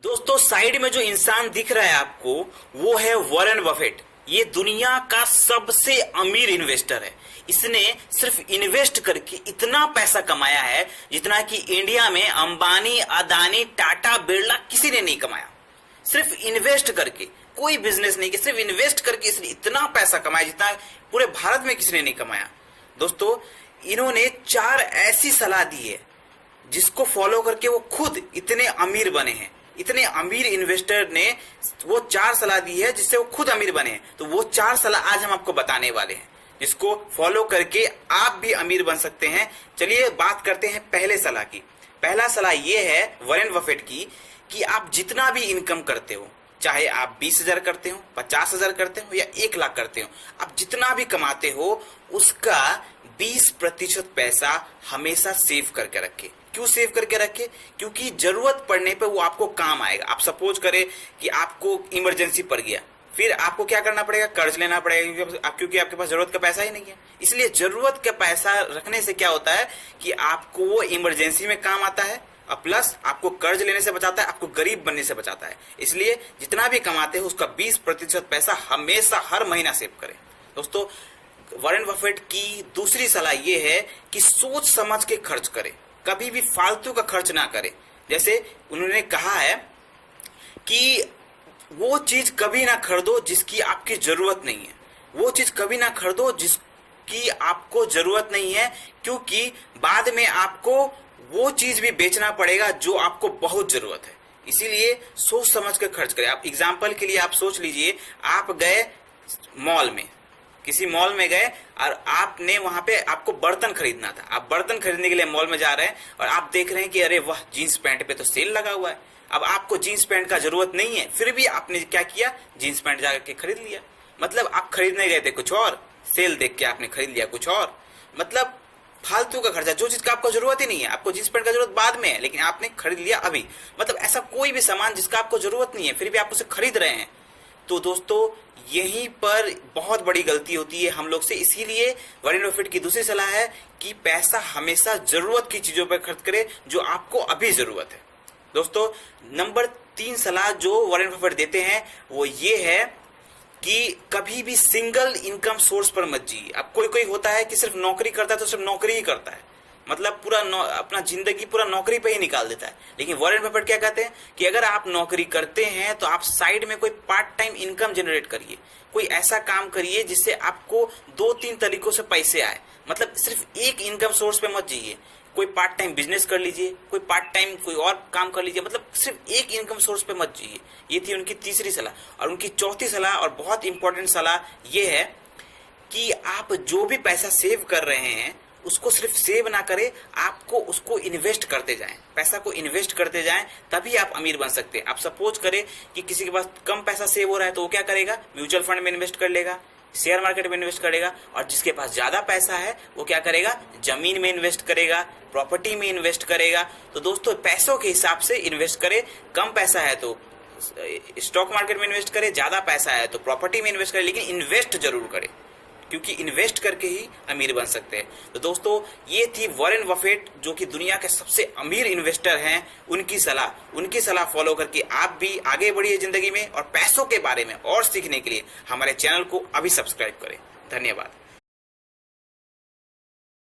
दोस्तों साइड में जो इंसान दिख रहा है आपको, वो है वॉरेन बफेट। ये दुनिया का सबसे अमीर इन्वेस्टर है। इसने सिर्फ इन्वेस्ट करके इतना पैसा कमाया है जितना कि इंडिया में अंबानी, अदानी, टाटा, बिरला किसी ने नहीं कमाया। सिर्फ इन्वेस्ट करके, कोई बिजनेस नहीं किया, सिर्फ इन्वेस्ट करके इसने इतना पैसा कमाया जितना पूरे भारत में किसी ने नहीं कमाया। दोस्तों इन्होंने 4 ऐसी सलाह दी है जिसको फॉलो करके वो खुद इतने अमीर बने हैं। इतने अमीर इन्वेस्टर ने वो 4 सलाह दी है जिससे वो खुद अमीर बने हैं। तो वो 4 सलाह आज हम आपको बताने वाले हैं जिसको फॉलो करके आप भी अमीर बन सकते हैं। चलिए बात करते हैं पहले सलाह की। पहला सलाह ये है वॉरेन बफेट की कि आप जितना भी इनकम करते हो, चाहे आप 20,000 करते हो, 50,000 करते हो या 1 लाख करते हो, आप जितना भी कमाते हो उसका 20% पैसा हमेशा सेव करके रखें। क्यों सेव करके रखें? क्योंकि जरूरत पड़ने पे वो आपको काम आएगा। आप सपोज करें कि आपको इमरजेंसी पड़ गया, फिर आपको क्या करना पड़ेगा? कर्ज लेना पड़ेगा, क्योंकि आपके पास जरूरत का पैसा ही नहीं है। इसलिए जरूरत का पैसा रखने से क्या होता है कि आपको वो इमरजेंसी में काम आता है और प्लस आपको कर्ज लेने से बचाता है, आपको गरीब बनने से बचाता है। इसलिए जितना भी कमाते हो उसका 20% पैसा हमेशा हर महीना सेव करें। दोस्तों वॉरेन बफेट की दूसरी सलाह ये है कि सोच समझ के खर्च करें, कभी भी फालतू का खर्च ना करें। जैसे उन्होंने कहा है कि वो चीज कभी ना खरीदो जिसकी आपकी जरूरत नहीं है। वो चीज कभी ना खरीदो जिसकी आपको जरूरत नहीं है, क्योंकि बाद में आपको वो चीज भी बेचना पड़ेगा जो आपको बहुत जरूरत है। इसीलिए सोच समझ कर खर्च करें। आप एग्जाम्पल के लिए आप सोच लीजिए, आप गए मॉल में, किसी मॉल में गए और आपने वहां पे आपको बर्तन खरीदना था। आप बर्तन खरीदने के लिए मॉल में जा रहे हैं और आप देख रहे हैं कि अरे वाह, जीन्स पैंट पे तो सेल लगा हुआ है। अब आपको जीन्स पैंट का जरूरत नहीं है, फिर भी आपने क्या किया? जीन्स पैंट जाकर के खरीद लिया। मतलब आप खरीदने गए थे कुछ और, सेल देख के आपने खरीद लिया कुछ और। मतलब फालतू का खर्चा, जो चीज का आपको जरूरत ही नहीं है। आपको जींस पैंट का जरूरत बाद में है, लेकिन आपने खरीद लिया अभी। मतलब ऐसा कोई भी सामान जिसका आपको जरूरत नहीं है फिर भी आप उसे खरीद रहे हैं। तो दोस्तों यहीं पर बहुत बड़ी गलती होती है हम लोग से। इसीलिए वॉरेन बफेट की दूसरी सलाह है कि पैसा हमेशा जरूरत की चीजों पर खर्च करें जो आपको अभी जरूरत है। दोस्तों नंबर 3 सलाह जो वॉरेन बफेट देते हैं वो ये है कि कभी भी सिंगल इनकम सोर्स पर मत जिए। अब कोई होता है कि सिर्फ नौकरी करता है तो सिर्फ नौकरी ही करता है, मतलब पूरा अपना जिंदगी पूरा नौकरी पे ही निकाल देता है। लेकिन वॉरेन बफेट क्या कहते हैं कि अगर आप नौकरी करते हैं तो आप साइड में कोई पार्ट टाइम इनकम जनरेट करिए। कोई ऐसा काम करिए जिससे आपको 2-3 तरीकों से पैसे आए। मतलब सिर्फ एक इनकम सोर्स पे मत जाइए। कोई पार्ट टाइम बिजनेस कर लीजिए, कोई पार्ट टाइम कोई और काम कर लीजिए। मतलब सिर्फ एक इनकम सोर्स पे मत जाइए। ये थी उनकी तीसरी सलाह। और उनकी चौथी सलाह और बहुत इंपॉर्टेंट सलाह ये है कि आप जो भी पैसा सेव कर रहे हैं उसको सिर्फ सेव ना करें, आपको उसको इन्वेस्ट करते जाएं। पैसा को इन्वेस्ट करते जाएं, तभी आप अमीर बन सकते हैं। आप सपोज करें कि किसी के पास कम पैसा सेव हो रहा है तो वो क्या करेगा? म्यूचुअल फंड में इन्वेस्ट कर लेगा, शेयर मार्केट में इन्वेस्ट करेगा। और जिसके पास ज्यादा पैसा है वो क्या करेगा? जमीन में इन्वेस्ट करेगा, प्रॉपर्टी में इन्वेस्ट करेगा। तो दोस्तों पैसों के हिसाब से इन्वेस्ट करें। कम पैसा है तो स्टॉक मार्केट में इन्वेस्ट करें, ज्यादा पैसा है तो प्रॉपर्टी में इन्वेस्ट करें, लेकिन इन्वेस्ट जरूर करें, क्योंकि इन्वेस्ट करके ही अमीर बन सकते हैं। तो दोस्तों ये थी वॉरेन बफेट जो कि दुनिया के सबसे अमीर इन्वेस्टर हैं, उनकी सलाह फॉलो करके आप भी आगे बढ़िए जिंदगी में। और पैसों के बारे में और सीखने के लिए हमारे चैनल को अभी सब्सक्राइब करें। धन्यवाद।